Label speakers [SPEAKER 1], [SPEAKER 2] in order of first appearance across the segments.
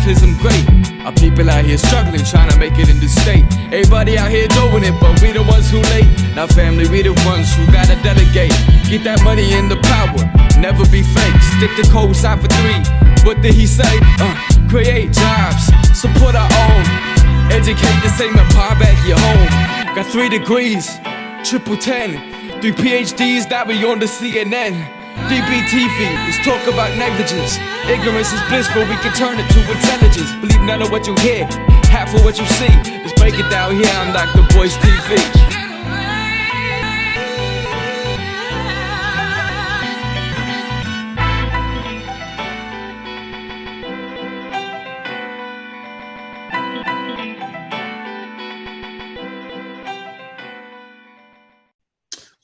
[SPEAKER 1] socialism great. Our people out here struggling, trying to make it in the state. Everybody out here doing it, but we the ones who late. Now family, we the ones who gotta delegate. Get that money and the power, never be fake. Stick to code, side for 3. What did he say? Create jobs, support our own. Educate the same empire back your home. Got 3 degrees, triple 10. 3 PhDs, now we on the CNN. BBTV, let's talk about negligence. Ignorance is bliss, but we can turn it to intelligence. Believe none of what you hear, half of what you see. Let's break it down here on Dr. Boy's TV.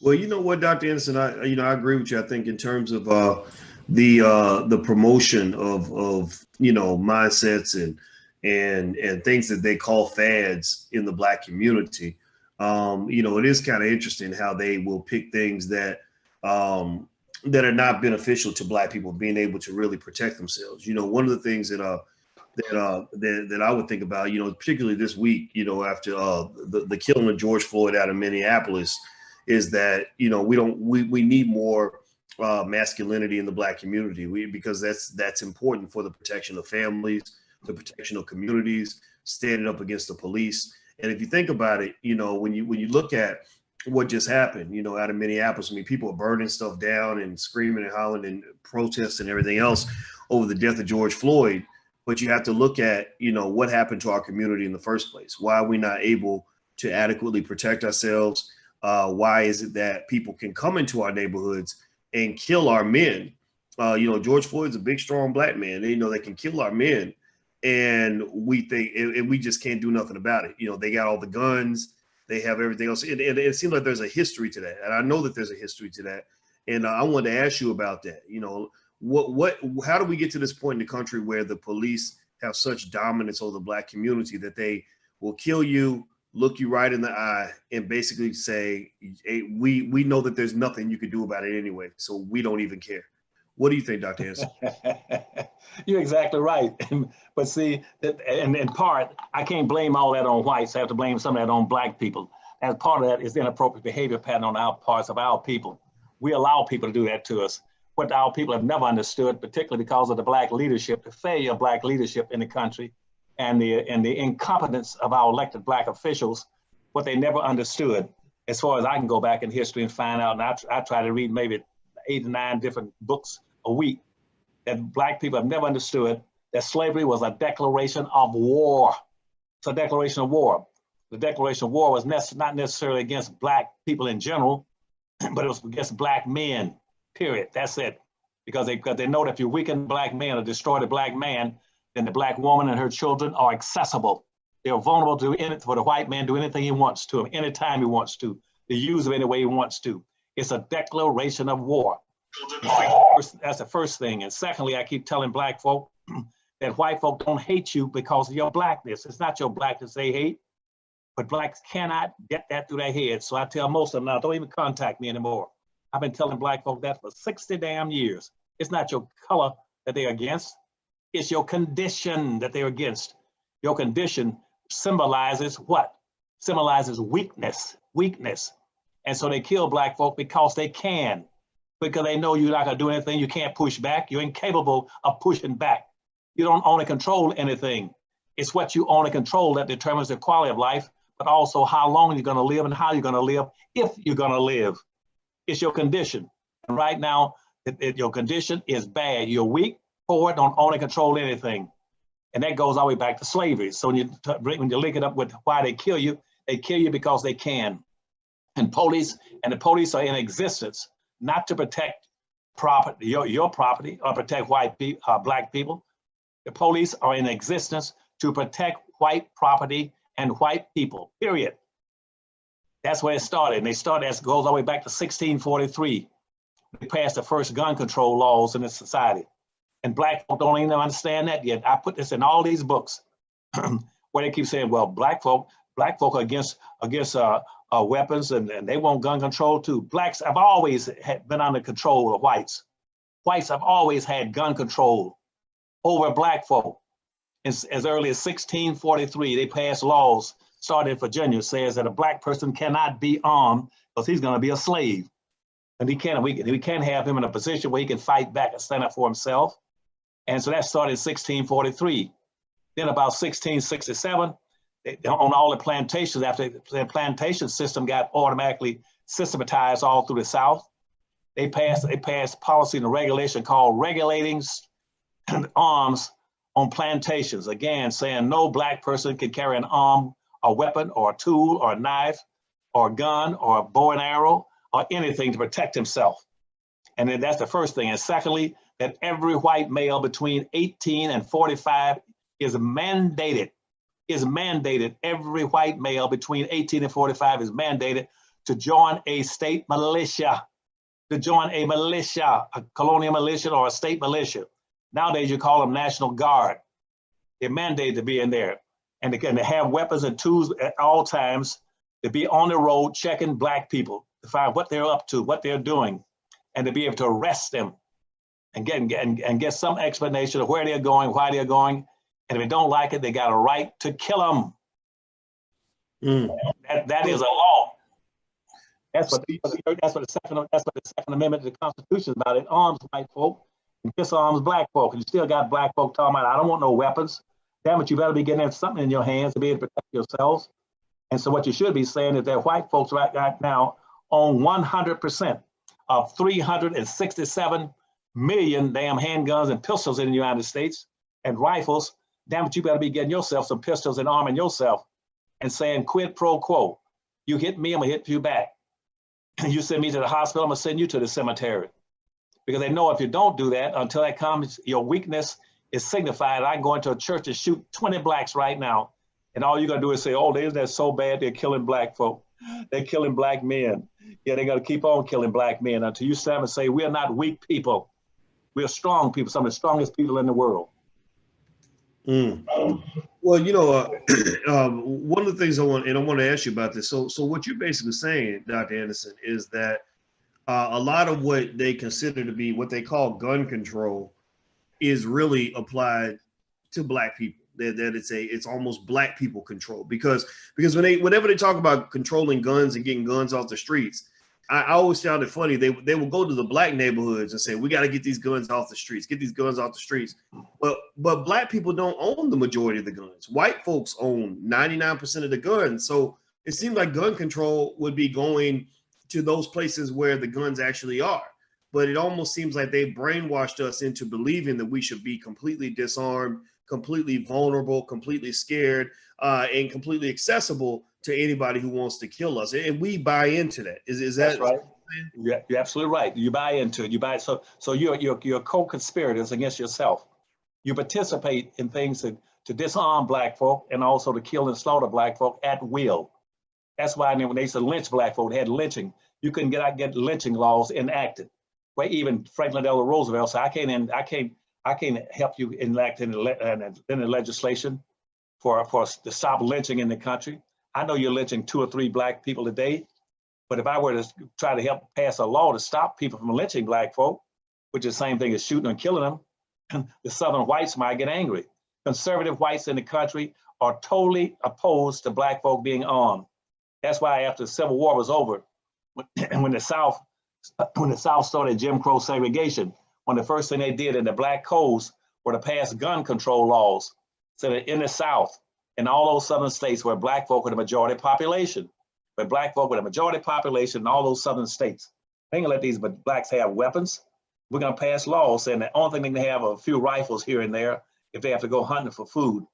[SPEAKER 2] Well, you know what, Dr. Anderson, I agree with you. I think in terms of the promotion of mindsets and things that they call fads in the Black community, it is kind of interesting how they will pick things that are not beneficial to Black people being able to really protect themselves. One of the things that I would think about, particularly this week, after the killing of George Floyd out of Minneapolis, is that we need more masculinity in the Black community, because that's important for the protection of families, the protection of communities, standing up against the police. And if you think about it, when you look at what just happened, out of Minneapolis, I mean, people are burning stuff down and screaming and hollering and protesting and everything else over the death of George Floyd. But you have to look at, what happened to our community in the first place. Why are we not able to adequately protect ourselves? Why is it that people can come into our neighborhoods and kill our men? George Floyd's a big, strong Black man. They can kill our men, and we think, and we just can't do nothing about it. They got all the guns, they have everything else. It seems like there's a history to that, and I know that there's a history to that. And I wanted to ask you about that. How do we get to this point in the country where the police have such dominance over the Black community that they will kill you, look you right in the eye, and basically say, hey, we know that there's nothing you can do about it anyway, so we don't even care? What do you think, Dr. Anderson?
[SPEAKER 3] You're exactly right. But see, and in part, I can't blame all that on whites. I have to blame some of that on Black people. And part of that is the inappropriate behavior pattern on our parts of our people. We allow people to do that to us. What our people have never understood, particularly because of the Black leadership, the failure of Black leadership in the country, and the incompetence of our elected Black officials, what they never understood, as far as I can go back in history and find out, and I try to read maybe 8 or 9 different books a week, that Black people have never understood that slavery was a declaration of war. It's a declaration of war. The declaration of war was not necessarily against Black people in general, but it was against Black men, period. That's it. Because they know that if you weaken Black men or destroy the Black man, then the Black woman and her children are accessible. They are vulnerable to anything, for the white man to do anything he wants to, anytime he wants to use them any way he wants to. It's a declaration of war. That's the first thing. And secondly, I keep telling Black folk that white folk don't hate you because of your Blackness. It's not your Blackness they hate, but Blacks cannot get that through their heads. So I tell most of them now, don't even contact me anymore. I've been telling Black folk that for 60 damn years. It's not your color that they're against. It's your condition that they're against. Your condition symbolizes what? Symbolizes weakness. And so they kill Black folk because they can, because they know you're not gonna do anything. You can't push back. You're incapable of pushing back. You don't own and control anything. It's what you own and control that determines the quality of life, but also how long you're gonna live and how you're gonna live, if you're gonna live. It's your condition. And right now, your condition is bad. You're weak, poor, don't own and control anything. And that goes all the way back to slavery. So when you link it up with why they kill you because they can. And the police are in existence not to protect property, your property, or protect Black people. The police are in existence to protect white property and white people, period. That's where it started. And it goes all the way back to 1643. They passed the first gun control laws in this society. And Black folk don't even understand that yet. I put this in all these books where they keep saying, well, black folk are against weapons and they want gun control too. Blacks have always been under control of whites. Whites have always had gun control over Black folk. as early as 1643, they passed laws, started in Virginia, says that a black person cannot be armed because he's going to be a slave. And we can't have him in a position where he can fight back and stand up for himself. And so that started in 1643. Then about 1667, on all the plantations, after the plantation system got automatically systematized all through the South, they passed policy and regulation called regulating arms on plantations. Again, saying no black person can carry an arm, a weapon, or a tool, or a knife, or a gun, or a bow and arrow, or anything to protect himself. And then that's the first thing. And secondly, that every white male between 18 and 45 is mandated, every white male between 18 and 45 is mandated to join a state militia, a colonial militia or a state militia. Nowadays you call them National Guard. They're mandated to be in there. And to have weapons and tools at all times, to be on the road checking black people, to find what they're up to, what they're doing, and to be able to arrest them and get some explanation of where they're going, why they're going. And if they don't like it, they got a right to kill them. That is a law. That's what the Second Amendment to the Constitution is about. It arms white folk and disarms black folk. And you still got black folk talking about, I don't want no weapons. Damn it, you better be getting something in your hands to be able to protect yourselves. And so what you should be saying is that white folks right now own 100% of 367 million damn handguns and pistols in the United States and rifles. Damn it, you better be getting yourself some pistols and arming yourself and saying quid pro quo. You hit me, I'm gonna hit you back. You send me to the hospital, I'm gonna send you to the cemetery. Because they know if you don't do that, until that comes, your weakness is signified. I go into a church and shoot 20 blacks right now. And all you're gonna do is say, oh, they're so bad, they're killing black folk. They're killing black men. Yeah, they're gonna keep on killing black men until you stand and say, we're not weak people. We're strong people, some of the strongest people in the world.
[SPEAKER 2] Well, you know, one of the things I want to ask you about this. So what you're basically saying, Dr. Anderson, is that a lot of what they consider to be what they call gun control is really applied to black people. That it's almost black people control because whenever they talk about controlling guns and getting guns off the streets, I always found it funny. They will go to the black neighborhoods and say, we got to get these guns off the streets, But black people don't own the majority of the guns. White folks own 99% of the guns. So it seems like gun control would be going to those places where the guns actually are. But it almost seems like they brainwashed us into believing that we should be completely disarmed, completely vulnerable, completely scared, and completely accessible to anybody who wants to kill us. And we buy into that. Is that
[SPEAKER 3] right? Yeah, you're absolutely right. You buy into it. So you're co-conspirators against yourself. You participate in things to disarm black folk and also to kill and slaughter black folk at will. That's why when they used to lynch black folk, they had lynching. You couldn't get lynching laws enacted. Where even Franklin Delano Roosevelt said, I can't help you enact in the legislation to stop lynching in the country. I know you're lynching 2 or 3 black people a day, but if I were to try to help pass a law to stop people from lynching black folk, which is the same thing as shooting and killing them, the Southern whites might get angry. Conservative whites in the country are totally opposed to black folk being armed. That's why after the Civil War was over, when the South started Jim Crow segregation, one of the first thing they did in the black codes were to pass gun control laws. So that in the South, in all those southern states where black folk were the majority population, in all those southern states, they ain't gonna let these blacks have weapons. We're gonna pass laws saying the only thing they can have are a few rifles here and there if they have to go hunting for food,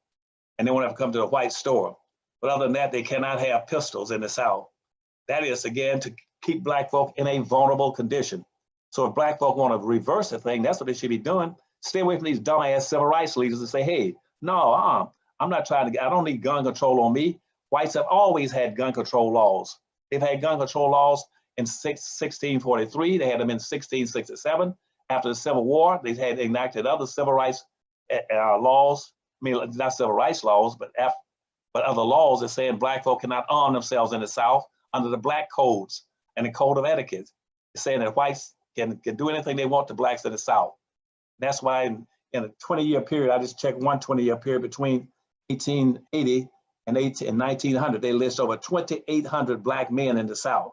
[SPEAKER 3] and they won't have to come to a white store. But other than that, they cannot have pistols in the South. That is, again, to keep black folk in a vulnerable condition. So if black folk want to reverse the thing, that's what they should be doing. Stay away from these dumbass civil rights leaders and say, hey, no, I'm not I don't need gun control on me. Whites have always had gun control laws. They've had gun control laws in 1643. They had them in 1667. After the Civil War, they had enacted other civil rights laws. I mean, not civil rights laws, but other laws that saying black folk cannot arm themselves in the South under the black codes and the code of etiquette. It's saying that whites can do anything they want to blacks in the South. That's why in a 20-year period, I just checked one 20-year period between 1880 and 1900, they list over 2,800 black men in the South.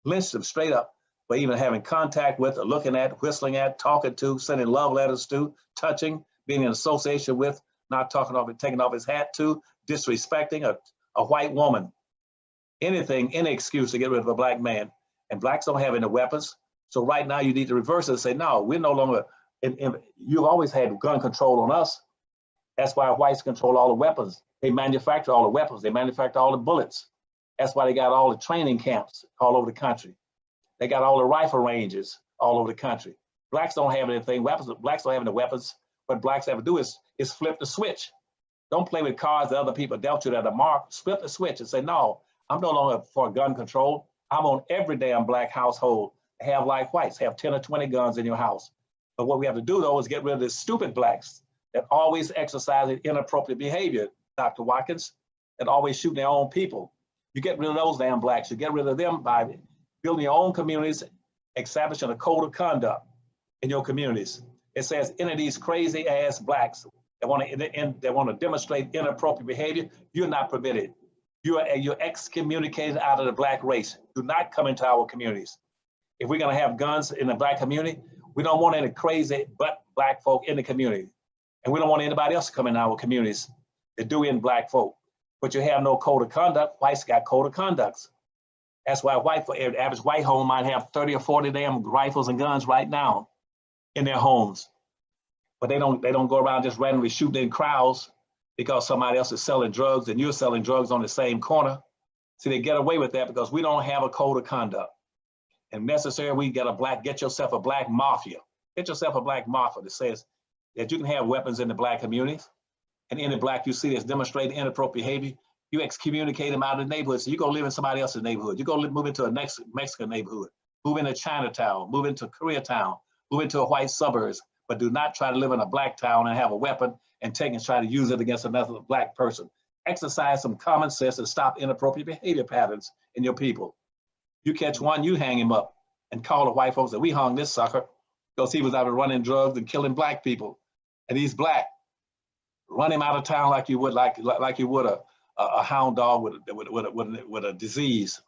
[SPEAKER 3] Lynched them straight up for even having contact with, or looking at, whistling at, talking to, sending love letters to, touching, being in association with, not talking off and taking off his hat to, disrespecting a white woman. Anything, any excuse to get rid of a black man. And blacks don't have any weapons. So right now you need to reverse it and say, no, we're no longer, you've always had gun control on us. That's why whites control all the weapons. They manufacture all the weapons. They manufacture all the bullets. That's why they got all the training camps all over the country. They got all the rifle ranges all over the country. Blacks don't have anything, weapons. Blacks don't have any weapons. What blacks have to do is flip the switch. Don't play with cards that other people dealt you that are marked. Flip the switch and say, no, I'm no longer for gun control. I'm on every damn black household. Have like whites, have 10 or 20 guns in your house. But what we have to do though is get rid of the stupid blacks that always exercising inappropriate behavior, Dr. Watkins, that always shoot their own people. You get rid of those damn blacks. You get rid of them by building your own communities, establishing a code of conduct in your communities. It says any of these crazy ass blacks that want to demonstrate inappropriate behavior, you're not permitted. You're excommunicated out of the black race. Do not come into our communities. If we're gonna have guns in the black community, we don't want any crazy but black folk in the community. And we don't want anybody else to come in our communities to do in black folk. But you have no code of conduct. Whites got code of conducts. That's why every average white home might have 30 or 40 damn rifles and guns right now in their homes. But they don't go around just randomly shooting in crowds because somebody else is selling drugs and you're selling drugs on the same corner. See, they get away with that because we don't have a code of conduct. And necessary, we get yourself a black mafia. Get yourself a black mafia that says that you can have weapons in the black communities, and any black you see that's demonstrating inappropriate behavior, you excommunicate them out of the neighborhood. So you go live in somebody else's neighborhood. You go move into a next Mexican neighborhood, move into Chinatown, move into Koreatown, move into a white suburbs, but do not try to live in a black town and have a weapon and take and try to use it against another black person. Exercise some common sense and stop inappropriate behavior patterns in your people. You catch one, you hang him up and call the white folks that we hung this sucker because he was out running drugs and killing black people. And he's black. Run him out of town like you would a hound dog with a disease.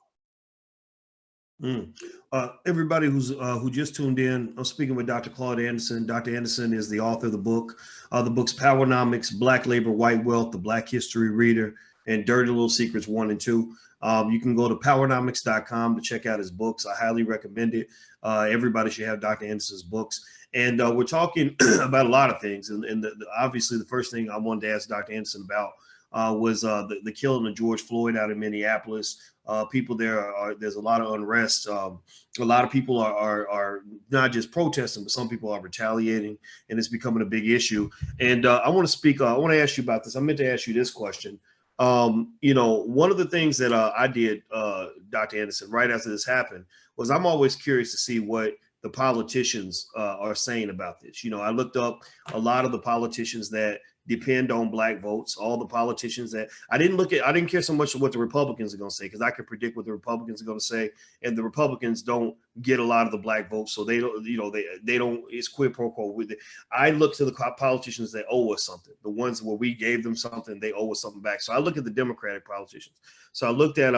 [SPEAKER 2] Everybody who just tuned in, I'm speaking with Dr. Claud Anderson. Dr. Anderson is the author of the book. The book's Powernomics, Black Labor, White Wealth, The Black History Reader, and Dirty Little Secrets 1 and 2. You can go to powernomics.com to check out his books. I highly recommend it. Everybody should have Dr. Anderson's books. And we're talking about a lot of things. And obviously, the first thing I wanted to ask Dr. Anderson about was the killing of George Floyd out in Minneapolis. People there's a lot of unrest. A lot of people are not just protesting, but some people are retaliating, and it's becoming a big issue. And I want to ask you about this. I meant to ask you this question. One of the things that I did, Dr. Anderson, right after this happened, was I'm always curious to see what the politicians are saying about this. I looked up a lot of the politicians that depend on black votes, all the politicians that I didn't care so much what the Republicans are going to say, because I could predict what the Republicans are going to say, and the Republicans don't get a lot of the black votes, so they don't, they don't, it's quid pro quo with it. I look to the politicians that owe us something, the ones where we gave them something, they owe us something back. So I look at the Democratic politicians. So I looked at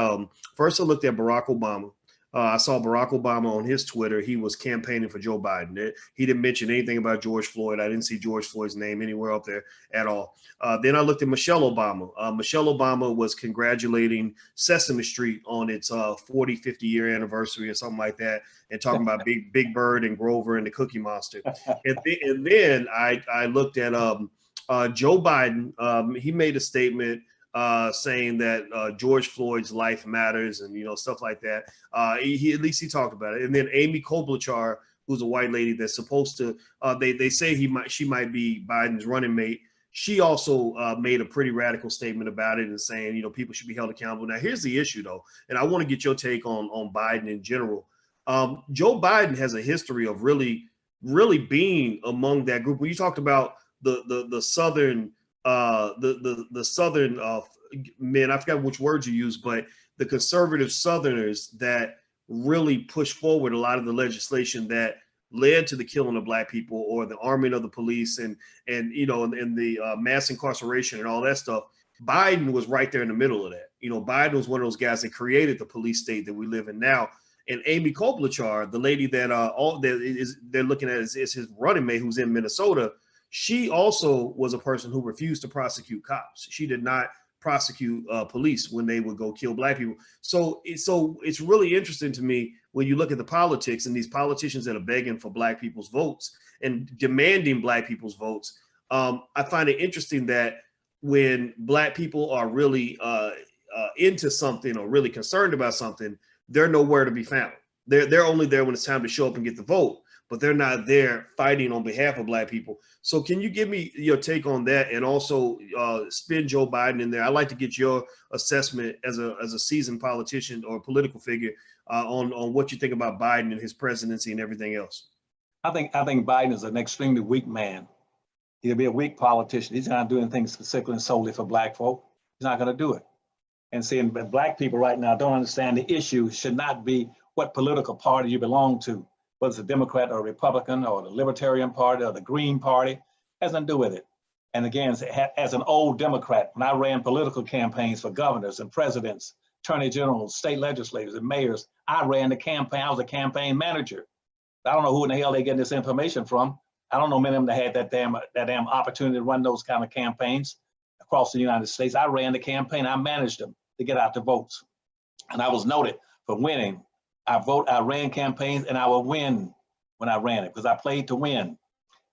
[SPEAKER 2] first I looked at Barack Obama. I saw Barack Obama on his Twitter. He was campaigning for Joe Biden. He didn't mention anything about George Floyd. I didn't see George Floyd's name anywhere up there at all. Then I looked at Michelle Obama. Michelle Obama was congratulating Sesame Street on its 40, 50 year anniversary or something like that, and talking about Big Bird and Grover and the Cookie Monster. And then I looked at Joe Biden. He made a statement saying that George Floyd's life matters and, stuff like that. He at least he talked about it. And then Amy Klobuchar, who's a white lady that's supposed to, they say she might be Biden's running mate. She also made a pretty radical statement about it and saying, people should be held accountable. Now, here's the issue, though, and I want to get your take on Biden in general. Joe Biden has a history of really, really being among that group. When you talked about the Southern the Southern men, I forgot which words you used, but the conservative Southerners that really push forward a lot of the legislation that led to the killing of black people or the arming of the police and the mass incarceration and all that stuff, Biden was right there in the middle of that. Biden was one of those guys that created the police state that we live in now. And Amy Klobuchar, the lady that they're looking at is his running mate who's in Minnesota, she also was a person who refused to prosecute cops. She did not prosecute police when they would go kill black people. So it's really interesting to me when you look at the politics and these politicians that are begging for black people's votes and demanding black people's votes. I find it interesting that when black people are really into something or really concerned about something, they're nowhere to be found. They're only there when it's time to show up and get the vote, but they're not there fighting on behalf of black people. So can you give me your take on that, and also spin Joe Biden in there? I'd like to get your assessment as a seasoned politician or political figure on what you think about Biden and his presidency and everything else.
[SPEAKER 3] I think Biden is an extremely weak man. He'll be a weak politician. He's not doing things specifically and solely for black folk. He's not going to do it. And seeing black people right now don't understand the issue should not be what political party you belong to, whether it's a Democrat or a Republican or the Libertarian Party or the Green Party, has nothing to do with it. And again, as an old Democrat, when I ran political campaigns for governors and presidents, attorney generals, state legislators, and mayors, I ran the campaign. I was a campaign manager. I don't know who in the hell they getting this information from. I don't know many of them that had that damn opportunity to run those kind of campaigns across the United States. I ran the campaign. I managed them to get out the votes. And I was noted for winning. I ran campaigns and I would win when I ran it because I played to win.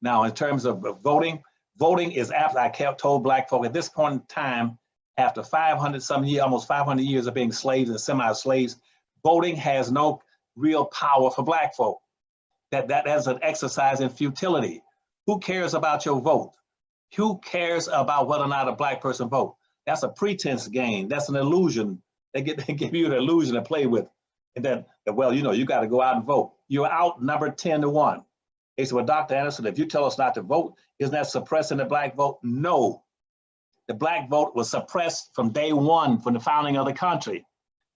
[SPEAKER 3] Now, in terms of voting is after I told black folk at this point in time, after 500 some years, almost 500 years of being slaves and semi-slaves, voting has no real power for black folk. That's an exercise in futility. Who cares about your vote? Who cares about whether or not a black person vote? That's a pretense game. That's an illusion. They give you an illusion to play with. And then, well, you got to go out and vote. You're outnumbered 10-1. They said, well, Dr. Anderson, if you tell us not to vote, isn't that suppressing the black vote? No. The black vote was suppressed from day one, from the founding of the country.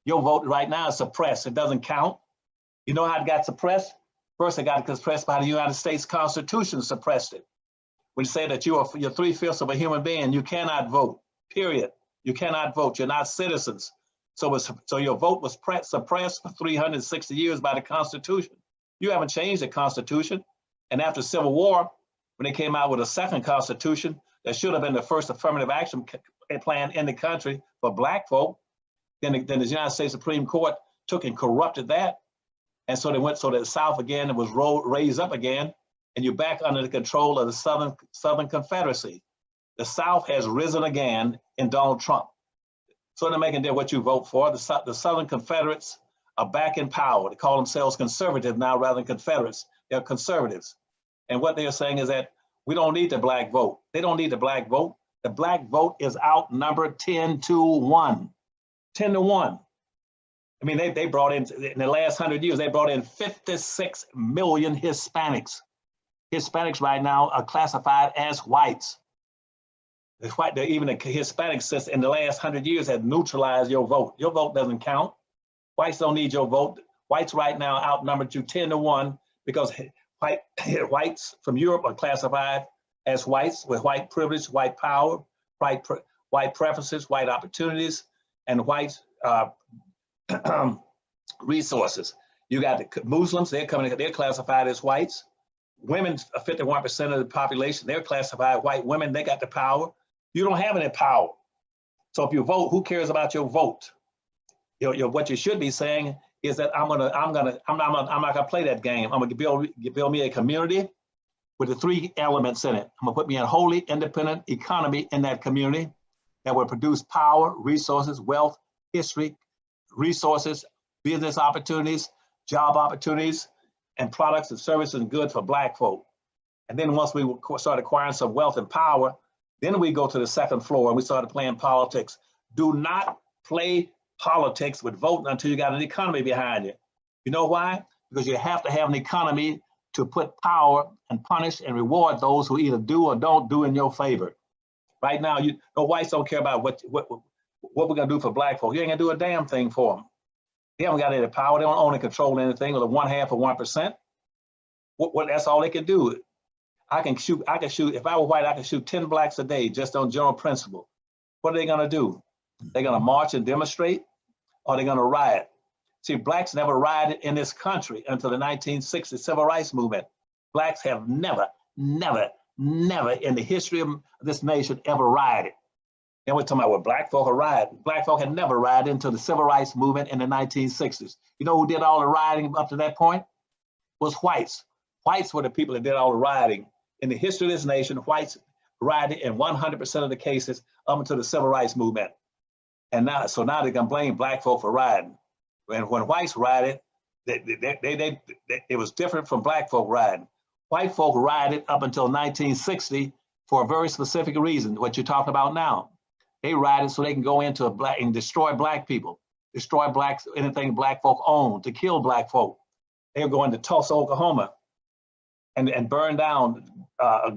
[SPEAKER 3] Your vote right now is suppressed. It doesn't count. You know how it got suppressed? First, it got suppressed by the United States Constitution, suppressed it. When you say that you're 3/5 of a human being, you cannot vote, period. You cannot vote. You're not citizens. So your vote was suppressed for 360 years by the Constitution. You haven't changed the Constitution. And after the Civil War, when they came out with a second Constitution that should have been the first affirmative action plan in the country for black folk, then the United States Supreme Court took and corrupted that. And so they went so that the South again was raised up again, and you're back under the control of the Southern Confederacy. The South has risen again in Donald Trump. So they're making there what you vote for. The Southern Confederates are back in power. They call themselves conservative now rather than Confederates. They're conservatives. And what they're saying is that we don't need the black vote. They don't need the black vote. The black vote is outnumbered 10-1. 10-1. I mean, they brought in the last 100 years, they brought in 56 million Hispanics. Hispanics right now are classified as whites. Even the Hispanic system in the last 100 years have neutralized your vote. Your vote doesn't count. Whites don't need your vote. Whites right now outnumbered you 10-1 because whites from Europe are classified as whites with white privilege, white power, white preferences, white opportunities, and white resources. You got the Muslims, they're classified as whites. Women, 51% of the population, they're classified white women, they got the power. You don't have any power. So if you vote, who cares about your vote? What you should be saying is that I'm not gonna play that game. I'm gonna build me a community with the 3 elements in it. I'm gonna put me a wholly independent economy in that community that will produce power, resources, wealth, history, resources, business opportunities, job opportunities, and products and services and goods for black folk. And then once we start acquiring some wealth and power, then we go to the second floor and we started playing politics. Do not play politics with voting until you got an economy behind you. You know why? Because you have to have an economy to put power and punish and reward those who either do or don't do in your favor. Right now, the whites don't care about what we're gonna do for black folk. You ain't gonna do a damn thing for them. They haven't got any power. They don't own and control anything with a 1/2 of 1%. That's all they can do. I can shoot, if I were white, I could shoot 10 blacks a day just on general principle. What are they gonna do? They're gonna march and demonstrate, or they're gonna riot. See, blacks never rioted in this country until the 1960s civil rights movement. Blacks have never in the history of this nation ever rioted. And we're talking about what black folk are rioting. Black folk had never rioted until the civil rights movement in the 1960s. You know who did all the rioting up to that point? Was whites. Whites were the people that did all the rioting. In the history of this nation, whites rioted in 100% of the cases up until the civil rights movement. And now they can blame black folk for rioting. And when whites rioted, it was different from black folk rioting. White folk rioted up until 1960 for a very specific reason, what you're talking about now. They rioted so they can go into black and destroy black people, destroy blacks, anything black folk own, to kill black folk. They were going to Tulsa, Oklahoma, and burn down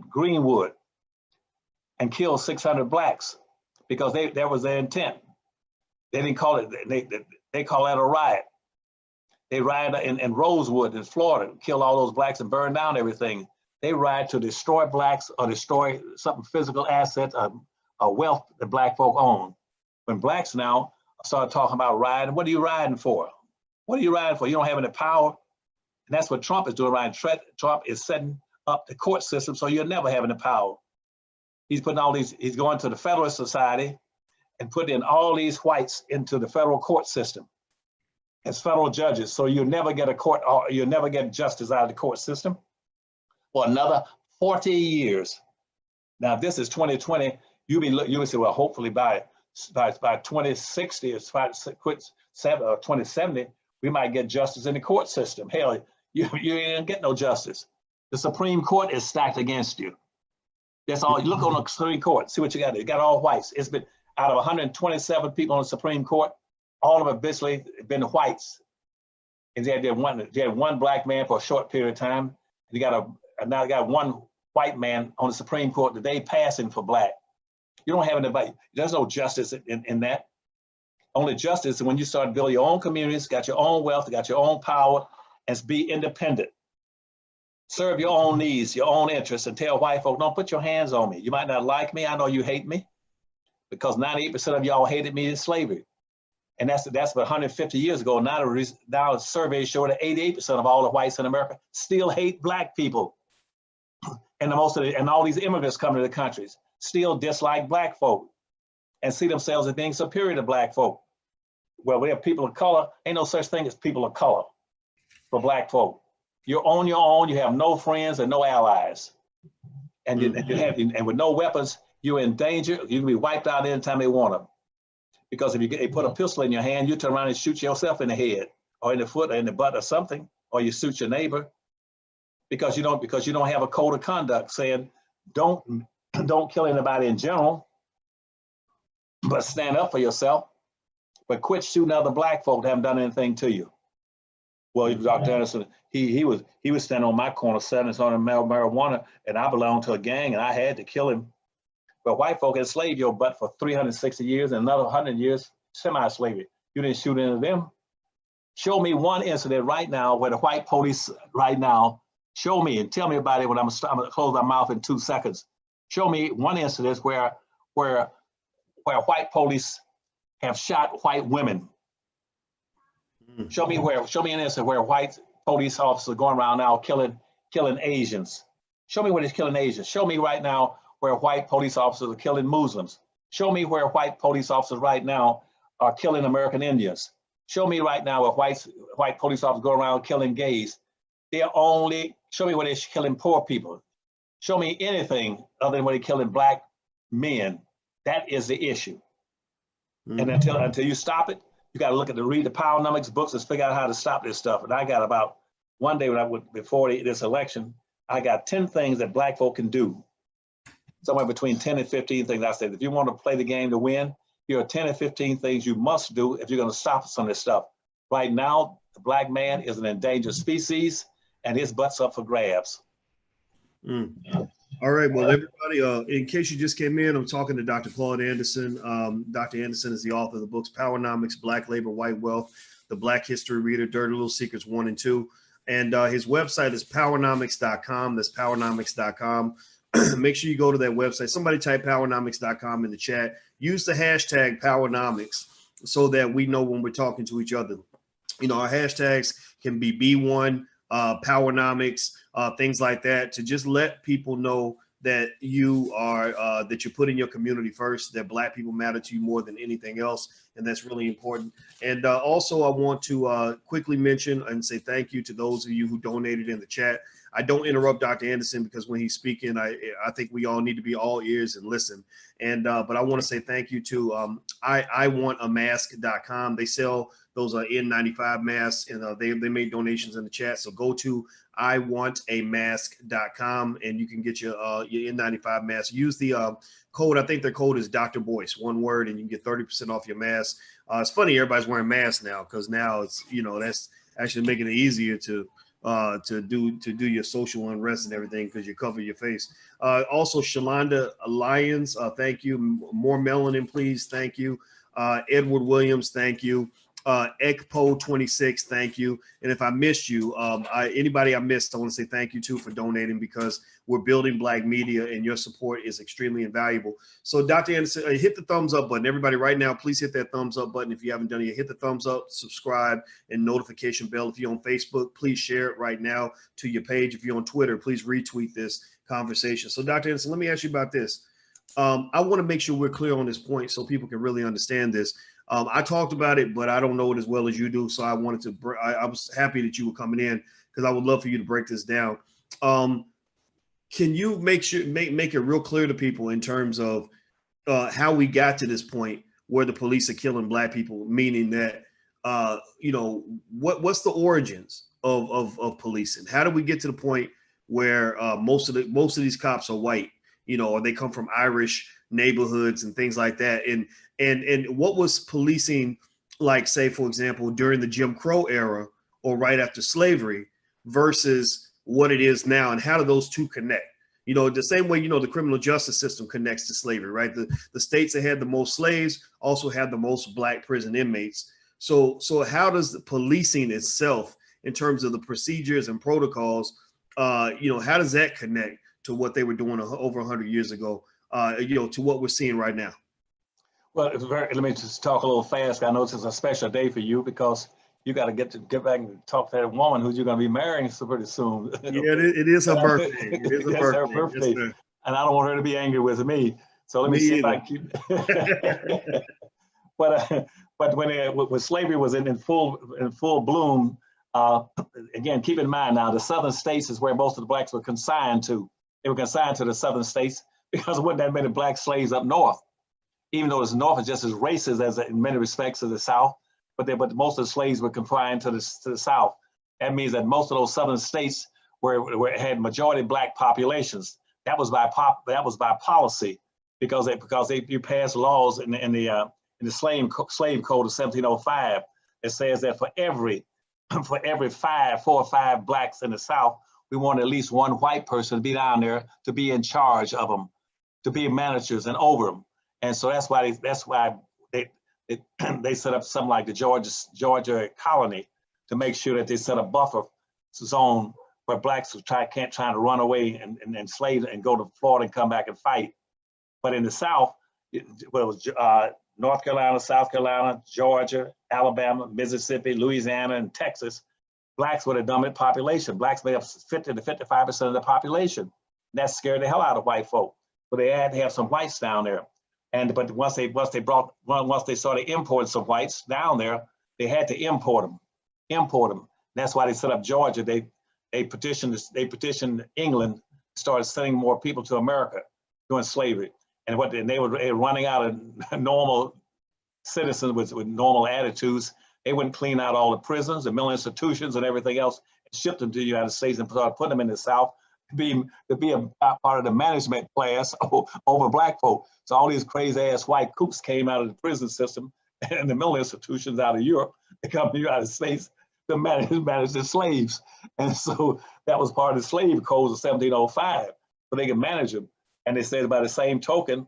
[SPEAKER 3] Greenwood and kill 600 blacks because that was their intent. They didn't call it, they call that a riot. They rioted in Rosewood in Florida, killed all those blacks and burned down everything. They riot to destroy blacks or destroy something physical assets, a wealth that black folk own. When blacks now start talking about rioting, what are you riding for? What are you riding for? You don't have any power. And that's what Trump is doing right now. Trump is setting up the court system so you'll never have any power. He's putting he's going to the Federalist Society and putting in all these whites into the federal court system as federal judges. So you'll never get you'll never get justice out of the court system for another 40 years. Now, if this is 2020, you will say, well, hopefully by 2060 or 2070, we might get justice in the court system. Hell, you ain't get no justice. The Supreme Court is stacked against you. That's all. You look on the Supreme Court, see what you got. You got all whites. It's been out of 127 people on the Supreme Court, all of them have basically been whites. And they had one black man for a short period of time. And now you got one white man on the Supreme Court that they passing for black. You don't have anybody. There's no justice in that. Only justice is when you start building your own communities, got your own wealth, got your own power, and be independent. Serve your own needs, your own interests, and tell white folk, don't put your hands on me. You might not like me. I know you hate me, because 98% of y'all hated me in slavery. And that's about 150 years ago. Now the surveys show that 88% of all the whites in America still hate black people. And all these immigrants coming to the countries still dislike black folk and see themselves as being superior to black folk. Well, we have people of color. Ain't no such thing as people of color for black folk. You're on your own. You have no friends and no allies. And and with no weapons, you're in danger. You can be wiped out anytime they want them. Because if they put a pistol in your hand, you turn around and shoot yourself in the head or in the foot or in the butt or something, or you shoot your neighbor because you don't have a code of conduct saying don't kill anybody in general, but stand up for yourself. But quit shooting other black folk that haven't done anything to you. Well, Dr. Anderson, he was standing on my corner selling on marijuana, and I belonged to a gang, and I had to kill him. But white folk enslaved your butt for 360 years and another 100 years semi-slavery. You didn't shoot into them. Show me one incident right now where the white police right now, show me and tell me about it when I'm gonna close my mouth in 2 seconds. Show me one incident where white police have shot white women. Show me an incident where white police officers are going around now killing Asians. Show me where they're killing Asians. Show me right now where white police officers are killing Muslims. Show me where white police officers right now are killing American Indians. Show me right now where white police officers go around killing gays. Show me where they're killing poor people. Show me anything other than where they're killing black men. That is the issue. And until you stop it, you got to read the Powernomics books and figure out how to stop this stuff. And I got about one day before this election, I got 10 things that black folk can do. Somewhere between 10 and 15 things. I said, if you want to play the game to win, here are 10 or 15 things you must do if you're going to stop some of this stuff. Right now, the black man is an endangered species and his butt's up for grabs.
[SPEAKER 2] All right, well, everybody, in case you just came in, I'm talking to Dr. Claud Anderson. Dr. Anderson is the author of the books Powernomics, Black Labor, White Wealth, The Black History Reader, Dirty Little Secrets 1 and 2. And his website is powernomics.com. That's powernomics.com. Make sure you go to that website. Somebody type powernomics.com in the chat. Use the hashtag Powernomics so that we know when we're talking to each other. You know, our hashtags can be B1, Powernomics, things like that, to just let people know that you are that you're putting your community first, that Black people matter to you more than anything else, and that's really important. And also, I want to quickly mention and say thank you to those of you who donated in the chat. I don't interrupt Dr. Anderson because when he's speaking, I think we all need to be all ears and listen. And but I want to say thank you to iwantamask.com. They sell those N95 masks, and they made donations in the chat. So go to iwantamask.com and you can get your N95 mask. Use the code. I think their code is Dr. Boyce, one word, and you can get 30% off your mask. It's funny everybody's wearing masks now because now it's, you know, that's actually making it easier to do your social unrest and everything because you cover your face. Also, Shalonda Lyons, thank you. More melanin, please. Thank you. Edward Williams, thank you. Ekpo 26, thank you. And if I missed you, anybody I missed, I want to say thank you too for donating, because we're building Black media and your support is extremely invaluable. So Dr. Anderson, hit the thumbs up button. Everybody right now, please hit that thumbs up button. If you haven't done it yet, hit the thumbs up, subscribe, and notification bell. If you're on Facebook, please share it right now to your page. If you're on Twitter, please retweet this conversation. So Dr. Anderson, let me ask you about this. I want to make sure we're clear on this point so people can really understand this. I talked about it, but I don't know it as well as you do. So I wanted to, I was happy that you were coming in because I would love for you to break this down. Can you make it real clear to people in terms of how we got to this point where the police are killing Black people, meaning that, you know, what's the origins of policing? How do we get to the point where most of these cops are white, you know, or they come from Irish neighborhoods and things like that? And what was policing like, say, for example, during the Jim Crow era or right after slavery versus what it is now, and how do those two connect? You know, the same way, you know, the criminal justice system connects to slavery, right? The states that had the most slaves also had the most Black prison inmates. So how does the policing itself, in terms of the procedures and protocols, you know, how does that connect to what they were doing over 100 years ago, you know, to what we're seeing right now?
[SPEAKER 3] Well, let me just talk a little fast. I know this is a special day for you because you got to get back and talk to that woman who you're going to be marrying so pretty soon.
[SPEAKER 2] Yeah, it is her birthday. It is
[SPEAKER 3] her birthday. Yes, and I don't want her to be angry with me. So let me see if I can keep. But when slavery was in full bloom, again, keep in mind now, the southern states is where most of the Blacks were consigned to. They were consigned to the southern states because there wasn't that many Black slaves up north. Even though the North is just as racist as in many respects as the South, but most of the slaves were confined to the South. That means that most of those southern states had majority Black populations. That was by policy, because you passed laws in the slave code of 1705 that says that for every 4 or 5 Blacks in the South, we want at least one white person to be down there to be in charge of them, to be managers and over them. And so that's why they set up something like the Georgia colony to make sure that they set a buffer zone where Blacks can't try to run away and enslave and go to Florida and come back and fight. But in the South, it was North Carolina, South Carolina, Georgia, Alabama, Mississippi, Louisiana, and Texas. Blacks were the dominant population. Blacks made up 50 to 55% of the population. That scared the hell out of white folk. But they had to have some whites down there. But once they started importing some whites down there, they had to import them. That's why they set up Georgia. They petitioned England, started sending more people to America during slavery. And they were running out of normal citizens with normal attitudes. They wouldn't clean out all the prisons, the mental institutions, and everything else, and ship them to the United States and started putting them in the South to be a part of the management class over Black folk. So all these crazy ass white coops came out of the prison system and the mental institutions out of Europe to come to the United States to manage the slaves. And so that was part of the slave codes of 1705, so they could manage them. And they said by the same token,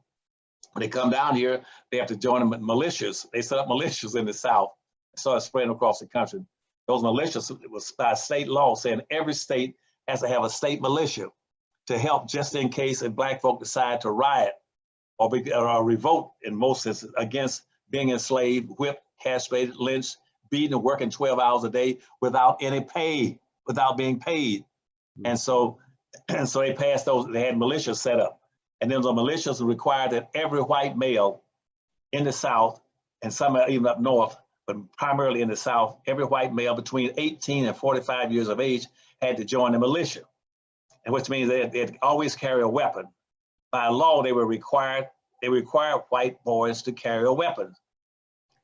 [SPEAKER 3] when they come down here, they have to join them with militias. They set up militias in the South, started spreading across the country. Those militias, it was by state law saying every state has to have a state militia to help just in case if black folk decide to riot or revolt in most instances against being enslaved, whipped, castrated, lynched, beaten, and working 12 hours a day without any pay, without being paid. And so they passed those, they had militias set up. And then the militias required that every white male in the South, and some even up north, but primarily in the South, every white male between 18 and 45 years of age had to join the militia. And which means they'd always carry a weapon. By law, they required white boys to carry a weapon.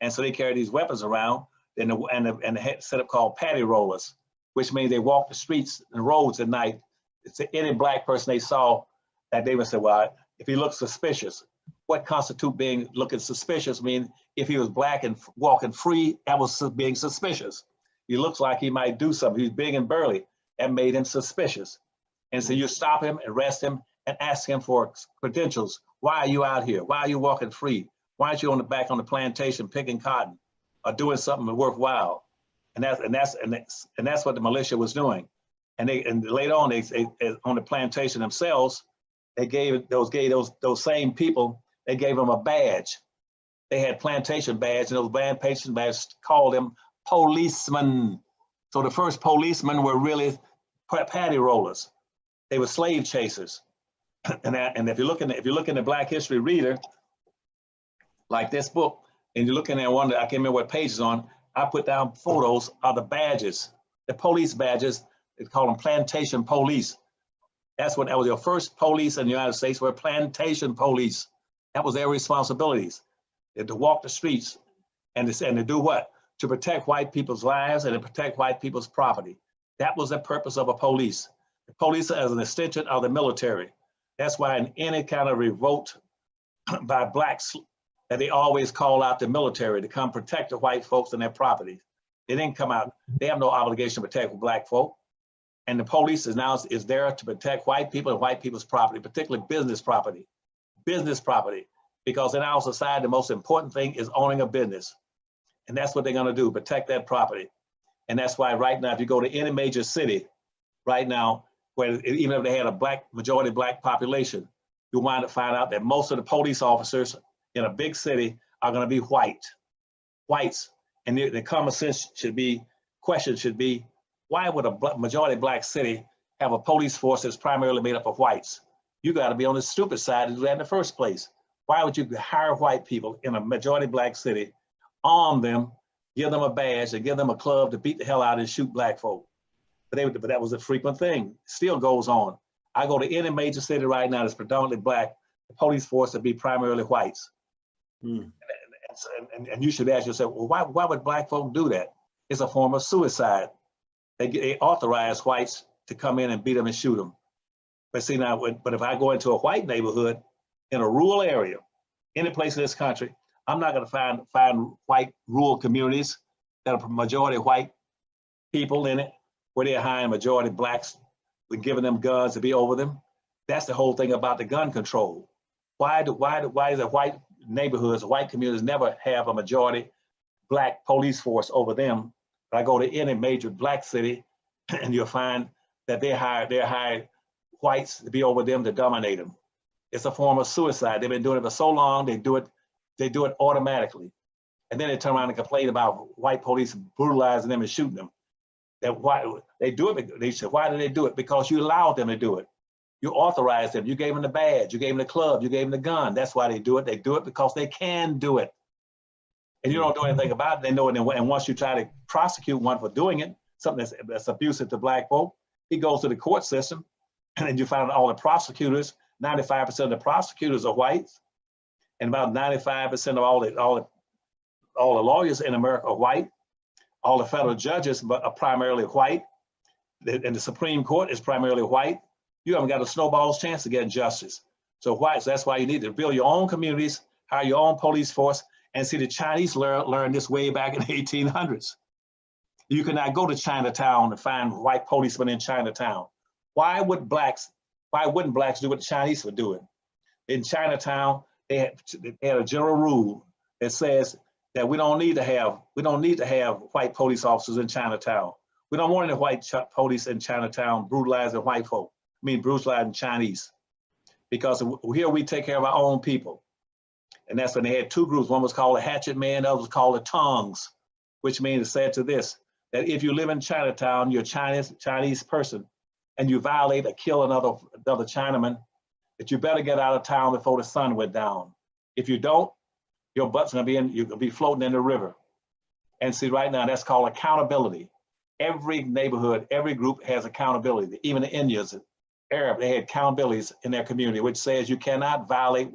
[SPEAKER 3] And so they carried these weapons around and they had a setup called paddy rollers, which means they walked the streets and roads at night. It's any black person they saw that they would say, well, if he looks suspicious, what constitute being looking suspicious? I mean, if he was black and walking free, that was being suspicious. He looks like he might do something. He's big and burly. That made him suspicious. And so you stop him, arrest him, and ask him for credentials. Why are you out here? Why are you walking free? Why aren't you on the plantation picking cotton or doing something worthwhile? And that's what the militia was doing. And later on, they on the plantation themselves, they gave those same people, they gave them a badge. They had plantation badge, and those plantation badges called them policemen. So the first policemen were really paddy rollers. They were slave chasers. And if you look in the Black History Reader, like this book, and you're looking at one that I can't remember what page it's on, I put down photos of the badges, the police badges. They call them plantation police. That was your first police in the United States, were plantation police. That was their responsibilities, to walk the streets and to do what? To protect white people's lives and to protect white people's property. That was the purpose of a police. The police as an extension of the military. That's why in any kind of revolt by blacks, that they always call out the military to come protect the white folks and their property. They didn't come out, they have no obligation to protect black folk. And the police is there to protect white people and white people's property, particularly business property, because in our society, the most important thing is owning a business. And that's what they're gonna do, protect that property. And that's why right now, if you go to any major city right now, where even if they had a majority black population, you'll wind up finding out that most of the police officers in a big city are gonna be whites. And the common sense question should be, why would a majority black city have a police force that's primarily made up of whites? You gotta be on the stupid side to do that in the first place. Why would you hire white people in a majority black city, arm them, give them a badge, and give them a club to beat the hell out and shoot black folk? But that was a frequent thing, still goes on. I go to any major city right now that's predominantly black, the police force would be primarily whites. And you should ask yourself, well, why would black folk do that? It's a form of suicide. They authorize whites to come in and beat them and shoot them. But see now, but if I go into a white neighborhood in a rural area, any place in this country, I'm not gonna find white rural communities that are majority white people in it, where they're hiring majority blacks and giving them guns to be over them. That's the whole thing about the gun control. Why is the white neighborhoods, white communities never have a majority black police force over them? I go to any major black city and you'll find that they hire whites to be over them to dominate them. It's a form of suicide. They've been doing it for so long, they do it automatically. And then they turn around and complain about white police brutalizing them and shooting them. Why they do it? They said, why do they do it? Because you allowed them to do it. You authorized them. You gave them the badge. You gave them the club. You gave them the gun. That's why they do it. They do it because they can do it. And you don't do anything about it. They know it. And once you try to prosecute one for doing it, something that's abusive to black folk, he goes to the court system, and you find all the prosecutors. 95% of the prosecutors are whites, and about 95% of all the lawyers in America are white. All the federal judges are primarily white, and the Supreme Court is primarily white. You haven't got a snowball's chance to get justice. So that's why you need to build your own communities, hire your own police force, and see the Chinese learned this way back in the 1800s. You cannot go to Chinatown to find white policemen in Chinatown. Why wouldn't blacks do what the Chinese were doing? In Chinatown, they had a general rule that says that we don't need to have white police officers in Chinatown. We don't want any white police in Chinatown brutalizing white folk. I mean, brutalizing Chinese, because here we take care of our own people. And that's when they had two groups. One was called the Hatchet Men, the other was called the Tongues, which means it said to this, that if you live in Chinatown, you're a Chinese person, and you violate or kill another Chinaman, that you better get out of town before the sun went down. If you don't, your butt's gonna be floating in the river. And see, right now, that's called accountability. Every neighborhood, every group has accountability. Even the Indians, Arab, they had accountabilities in their community, which says you cannot violate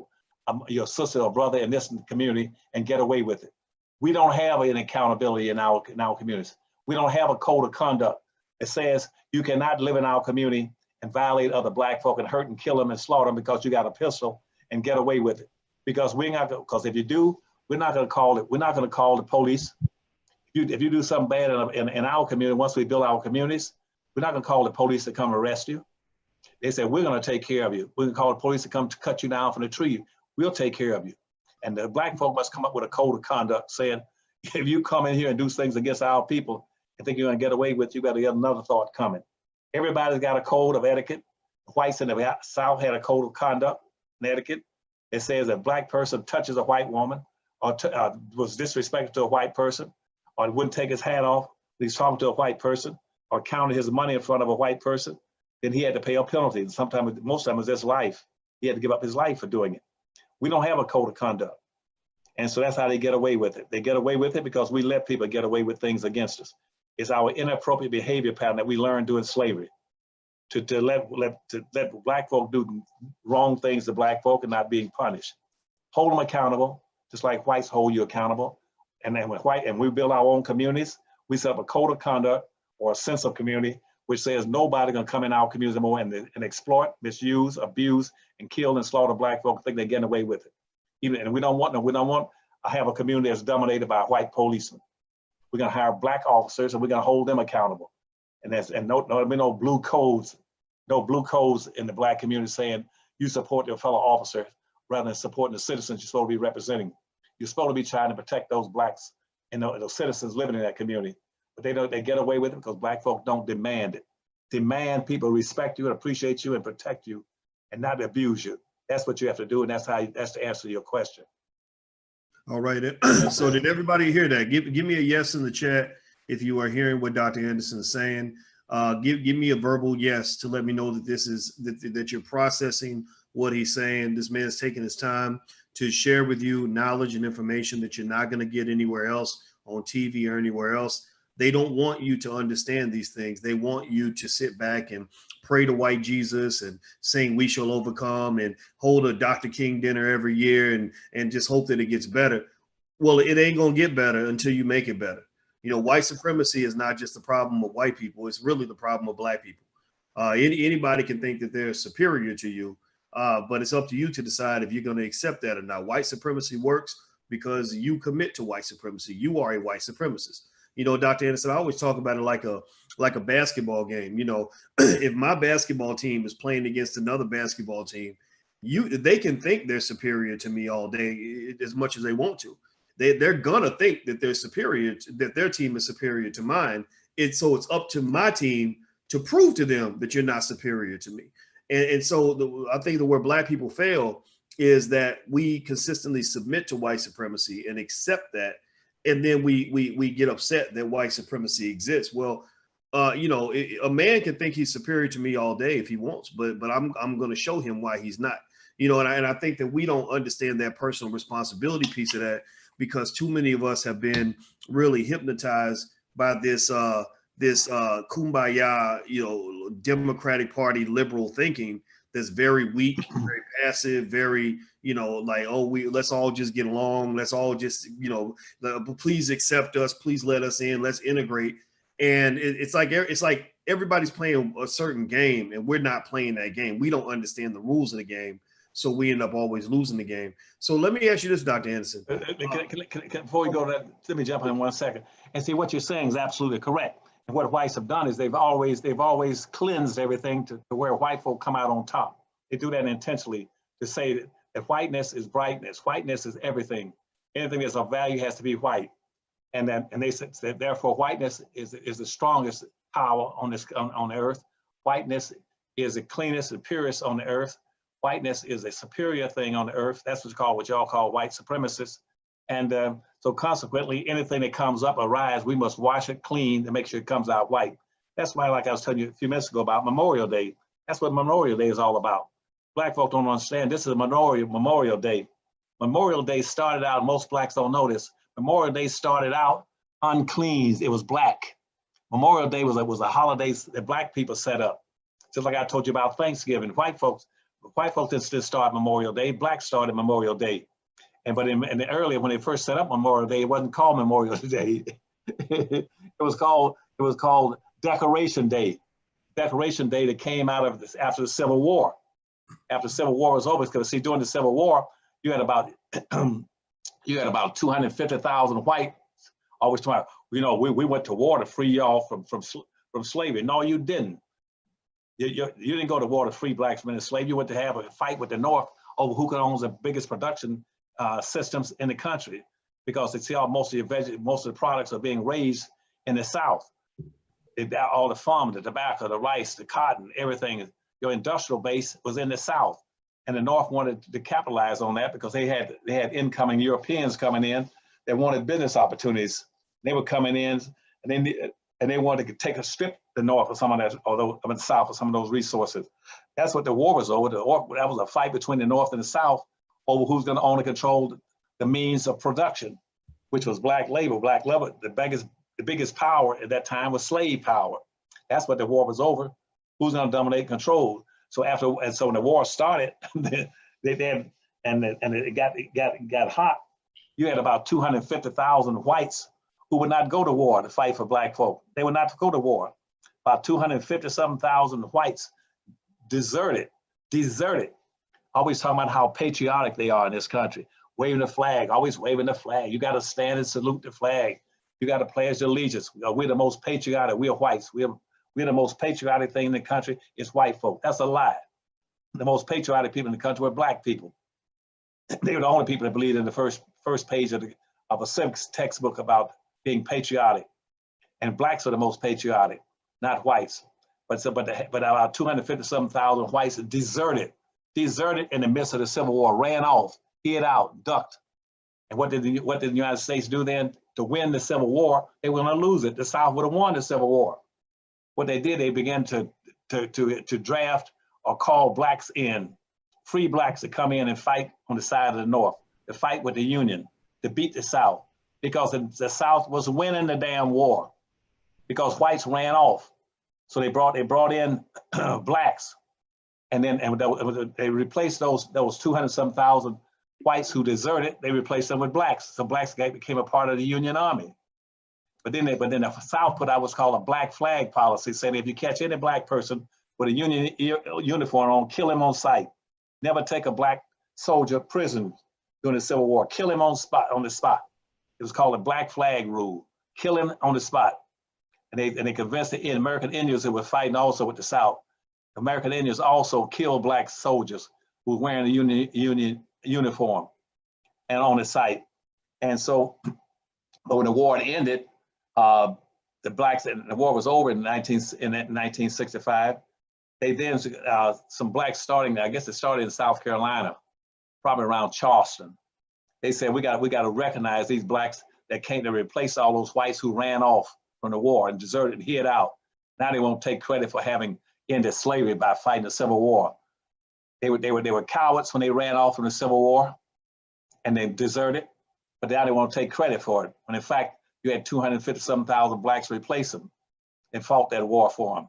[SPEAKER 3] your sister or brother in this community and get away with it. We don't have an accountability in our communities. We don't have a code of conduct that says you cannot live in our community and violate other black folk and hurt and kill them and slaughter them because you got a pistol and get away with it. Because because if you do, we're not going to call the police. If you do something bad in our community, once we build our communities, we're not going to call the police to come arrest you. They said, we're going to take care of you. We're going to call the police to come to cut you down from the tree. We'll take care of you. And the black folk must come up with a code of conduct saying, if you come in here and do things against our people and think you're going to get away with it, you got to get another thought coming. Everybody's got a code of etiquette. The whites in the South had a code of conduct and etiquette. It says a black person touches a white woman or was disrespectful to a white person, or wouldn't take his hat off when he's talking to a white person, or counted his money in front of a white person, then he had to pay a penalty. Sometimes, most of the time, it was his life. He had to give up his life for doing it. We don't have a code of conduct. And so that's how they get away with it. They get away with it because we let people get away with things against us. It's our inappropriate behavior pattern that we learned during slavery, to let black folk do wrong things to black folk and not being punished. Hold them accountable, just like whites hold you accountable. And then when we build our own communities, we set up a code of conduct or a sense of community, which says nobody gonna come in our communities anymore and exploit, misuse, abuse, and kill and slaughter black folk. Think they're getting away with it. And we don't want to have a community that's dominated by white policemen. We're gonna hire black officers and we're gonna hold them accountable. And no blue codes in the black community saying you support your fellow officer rather than supporting the citizens you're supposed to be representing. You're supposed to be trying to protect those blacks and those citizens living in that community. But they get away with it because black folk don't demand it. Demand people respect you and appreciate you and protect you and not abuse you. That's what you have to do, and that's the answer to your question.
[SPEAKER 2] All right. So did everybody hear that? Give me a yes in the chat if you are hearing what Dr. Anderson is saying. Give me a verbal yes to let me know that that you're processing what he's saying. This man's taking his time to share with you knowledge and information that you're not going to get anywhere else on TV or anywhere else. They don't want you to understand these things. They want you to sit back and pray to white Jesus and sing "We Shall Overcome" and hold a Dr. King dinner every year and just hope that it gets better. Well, it ain't going to get better until you make it better. You know, white supremacy is not just the problem of white people. It's really the problem of black people. Anybody can think that they're superior to you, but it's up to you to decide if you're going to accept that or not. White supremacy works because you commit to white supremacy. You are a white supremacist. You know, Dr. Anderson, I always talk about it like a basketball game. You know, if my basketball team is playing against another basketball team, they can think they're superior to me all day as much as they want to. They're gonna think that they're superior, that their team is superior to mine. So it's up to my team to prove to them that you're not superior to me. And so I think where black people fail is that we consistently submit to white supremacy and accept that. And then we get upset that white supremacy exists. Well, you know, a man can think he's superior to me all day if he wants, but I'm going to show him why he's not. You know, and I think that we don't understand that personal responsibility piece of that because too many of us have been really hypnotized by this kumbaya, you know, Democratic Party liberal thinking that's very weak, very passive, very, you know, like, oh, let's all just get along. Let's all just, you know, please accept us. Please let us in. Let's integrate. And it's like everybody's playing a certain game and we're not playing that game. We don't understand the rules of the game. So we end up always losing the game. So let me ask you this, Dr. Anderson.
[SPEAKER 3] Before we go to that, let me jump in 1 second. And see, what you're saying is absolutely correct. And what whites have done is they've always cleansed everything to where white folk come out on top. They do that intentionally to say that whiteness is brightness, whiteness is everything. Anything that's of value has to be white. And they said therefore whiteness is the strongest power on on the earth. Whiteness is the cleanest and purest on the earth. Whiteness is a superior thing on the earth. That's what's called, what y'all call white supremacists. And so consequently, anything that comes up or rise, we must wash it clean to make sure it comes out white. That's why, like I was telling you a few minutes ago about Memorial Day, that's what Memorial Day is all about. Black folk don't understand, this is a Memorial Day. Memorial Day started out, most blacks don't know this, Memorial Day started out unclean, it was black. Memorial Day was a holiday that black people set up. Just like I told you about Thanksgiving, white folks didn't start Memorial Day, blacks started Memorial Day. But in the earlier, when they first set up Memorial Day, it wasn't called Memorial Day. it was called Decoration Day. Decoration Day that came out of this after the Civil War. After the Civil War was over, because see, during the Civil War, you had about 250,000 white. Always talking about, we went to war to free y'all from slavery. No, you didn't. You didn't go to war to free blacks from slavery. You went to have a fight with the North over who could own the biggest production systems in the country, because they see most of the products are being raised in the South. All the farming, the tobacco, the rice, the cotton, everything. Your industrial base was in the South, and the North wanted to capitalize on that because they had incoming Europeans coming in that wanted business opportunities. They were coming in, and they wanted to take a strip the North or some of that, although the South, or some of those resources. That's what the war was over. That was a fight between the North and the South over who's going to own and control the means of production, which was black labor. Black labor, the biggest power at that time was slave power. That's what the war was over. Who's going to dominate, control? So when the war started, it got hot. You had about 250,000 whites who would not go to war to fight for black folk. They would not go to war. About 250,000 whites deserted. Always talking about how patriotic they are in this country, waving the flag, always waving the flag. You got to stand and salute the flag. You got to pledge allegiance. We're the most patriotic. We're whites. We're the most patriotic thing in the country is white folk. That's a lie. The most patriotic people in the country were black people. They were the only people that believed in the first page of a civics textbook about being patriotic. And blacks are the most patriotic, not whites. But about 250,000 whites deserted in the midst of the Civil War, ran off, hid out, ducked. And what did the United States do then? To win the Civil War, they were going to lose it. The South would have won the Civil War. What they did, they began to draft or call blacks in, free blacks to come in and fight on the side of the North, to fight with the Union, to beat the South, because the South was winning the damn war, because whites ran off. So they brought in blacks, and they replaced those 200-some-thousand whites who deserted. They replaced them with blacks. So blacks became a part of the Union Army. But then the South put out what's called a black flag policy, saying if you catch any black person with a Union uniform on, kill him on sight. Never take a black soldier prison during the Civil War. Kill him on the spot. It was called a black flag rule. Kill him on the spot. And they convinced the American Indians that were fighting also with the South. American Indians also killed black soldiers who were wearing a Union uniform and on the site. And so when the war ended, the blacks, and the war was over in 1965. They then, some blacks starting, I guess it started in South Carolina, probably around Charleston. They said, we got to recognize these blacks that came to replace all those whites who ran off from the war and deserted and hid out. Now they won't take credit for having ended slavery by fighting the Civil War. They were cowards when they ran off from the Civil War and they deserted, but now they won't take credit for it. When in fact, you had 250-some-thousand blacks replace them and fought that war for them.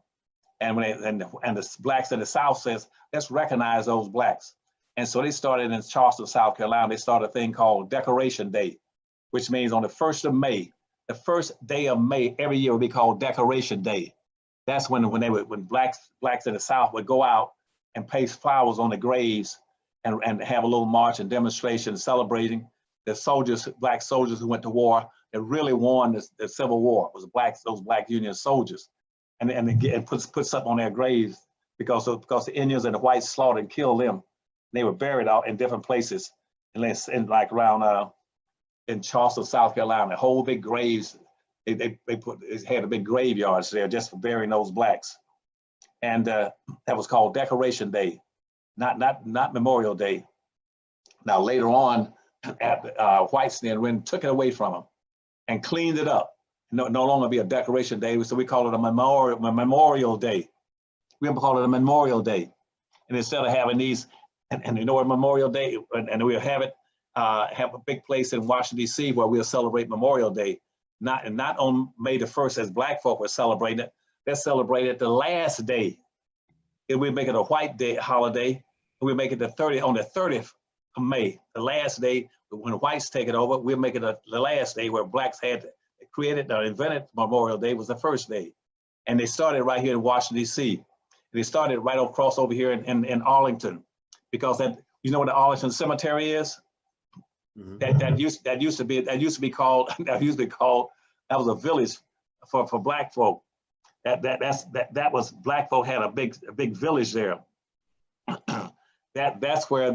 [SPEAKER 3] And the blacks in the South says, let's recognize those blacks. And so they started in Charleston, South Carolina, they started a thing called Decoration Day, which means on the 1st of May, the first day of May every year would be called Decoration Day. That's when blacks in the South would go out and place flowers on the graves and have a little march and demonstration celebrating the soldiers, black soldiers who went to war that really won the Civil War. It was those black Union soldiers, and put something on their graves because the Indians and the whites slaughtered and killed them. They were buried out in different places, and like around in Charleston, South Carolina. Whole big graves. They had a big graveyards there just for burying those blacks, and that was called Decoration Day, not Memorial Day. Now later on, whites then took it away from them and cleaned it up. No longer be a Decoration Day, so we call it a Memorial Day. We call it a Memorial Day, and instead of having these, and you know what Memorial Day, and we'll have it have a big place in Washington D.C. where we'll celebrate Memorial Day. Not on May the 1st as black folk were celebrating it. Let's celebrate it the last day. And we make it a white day holiday. And we make it on the 30th of May, the last day when the whites take it over. We'll make it the last day where blacks had created or invented Memorial Day was the first day. And they started right here in Washington D.C. They started right across over here in Arlington, because that, you know what the Arlington Cemetery is? Mm-hmm. That used to be called that was a village for black folk. That was black folk had a big village there. That's where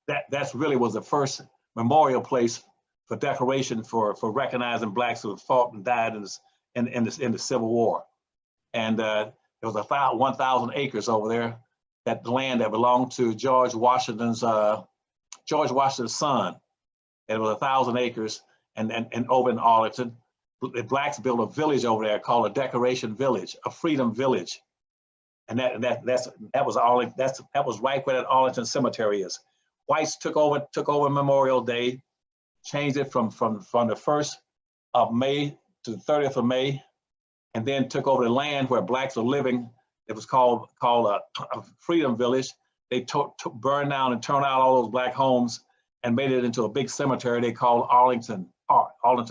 [SPEAKER 3] that's really was the first memorial place for decoration for recognizing blacks who fought and died in the Civil War. And there was 1,000 acres over there, that land that belonged to George Washington's son. It was 1,000 acres, and over in Arlington, the blacks built a village over there called a Decoration Village, a Freedom Village, and that was right where that Arlington Cemetery is. Whites took over Memorial Day, changed it from the 1st of May to the 30th of May, and then took over the land where blacks were living. It was called a Freedom Village. They burned down and turned out all those black homes and made it into a big cemetery they called Arlington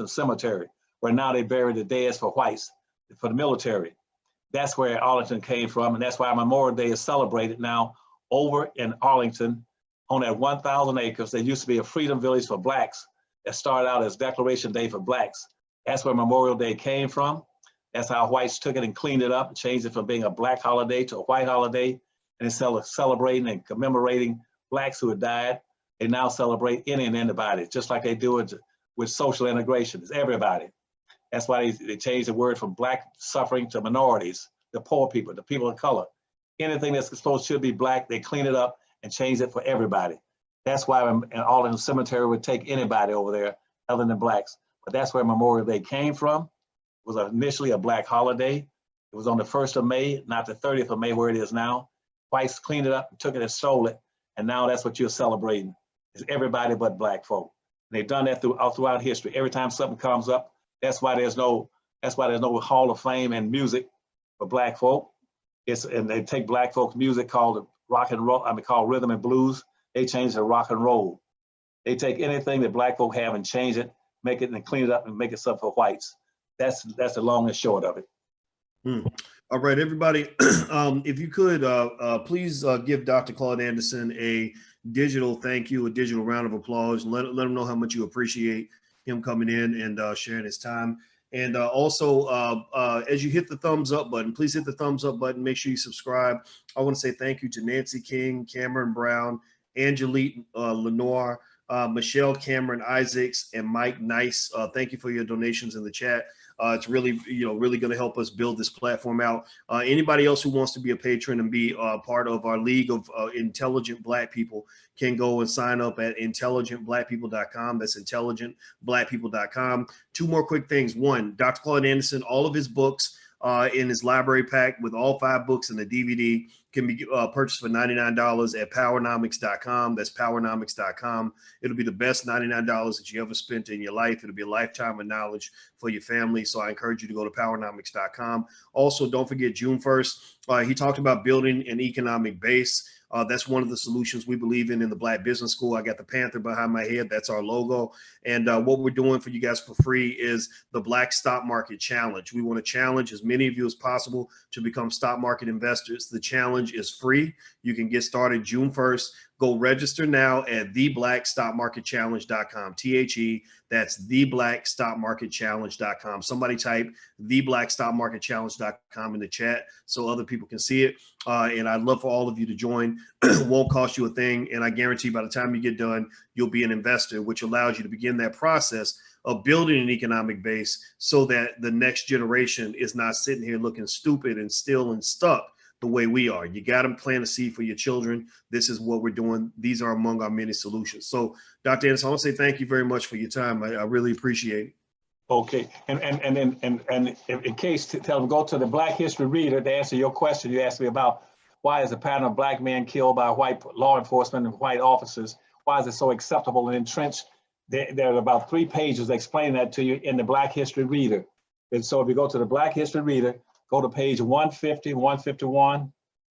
[SPEAKER 3] Cemetery, where now they bury the dead for whites, for the military. That's where Arlington came from, and that's why Memorial Day is celebrated now over in Arlington on that 1,000 acres. There used to be a Freedom Village for blacks that started out as Declaration Day for blacks. That's where Memorial Day came from. That's how whites took it and cleaned it up and changed it from being a black holiday to a white holiday. And instead of celebrating and commemorating blacks who had died, they now celebrate any and anybody, just like they do it with social integration. It's everybody. That's why they changed the word from black suffering to minorities, the poor people, the people of color. Anything that's supposed to be black, they clean it up and change it for everybody. That's why Arlington Cemetery would take anybody over there other than blacks. But that's where Memorial Day came from. It was initially a black holiday. It was on the 1st of May, not the 30th of May where it is now. Whites cleaned it up, took it and stole it. And now that's what you're celebrating, is everybody but black folk. And they've done that throughout history. Every time something comes up, that's why there's no Hall of Fame in music for black folk. And they take black folks' music called rock and roll, called rhythm and blues. They change it to rock and roll. They take anything that black folk have and change it, make it and clean it up and make it something for whites. That's the long and short of it.
[SPEAKER 2] All right, everybody. If you could, please give Dr. Claud Anderson a digital thank you, a digital round of applause, and let him know how much you appreciate him coming in and sharing his time. And also, as you hit the thumbs up button, please hit the thumbs up button. Make sure you subscribe. I want to say thank you to Nancy King, Cameron Brown, Angelique Lenoir, Michelle Cameron Isaacs, and Mike Nice. Thank you for your donations in the chat. It's really, really going to help us build this platform out. Anybody else who wants to be a patron and be part of our League of Intelligent Black People can go and sign up at intelligentblackpeople.com. That's intelligentblackpeople.com. Two more quick things. One, Dr. Claud Anderson, all of his books in his library pack with all 5 books and the DVD can be purchased for $99 at powernomics.com. That's powernomics.com. It'll be the best $99 that you ever spent in your life. It'll be a lifetime of knowledge for your family. So I encourage you to go to powernomics.com. Also, don't forget June 1st. He talked about building an economic base. That's one of the solutions we believe in the Black Business School. I got the Panther behind my head. That's our logo. And what we're doing for you guys for free is the Black Stock Market Challenge. We want to challenge as many of you as possible to become stock market investors. The challenge is free. You can get started June 1st Go register now at theblackstockmarketchallenge.com. That's theblackstockmarketchallenge.com. Somebody type theblackstockmarketchallenge.com in the chat so other people can see it. And I'd love for all of you to join. It won't cost you a thing. And I guarantee by the time you get done, you'll be an investor, which allows you to begin that process of building an economic base so that the next generation is not sitting here looking stupid and still and stuck the way we are. You got to plant a seed for your children. This is what we're doing. These are among our many solutions. So, Dr. Anderson, I want to say thank you very much for your time. I really appreciate it.
[SPEAKER 3] Okay, and in case tell them, go to the Black History Reader to answer your question. You asked me about why is the pattern of black men killed by white law enforcement and white officers? Why is it so acceptable and entrenched? There are about 3 pages explaining that to you in the Black History Reader. And so if you go to the Black History Reader, go to page 150, 151,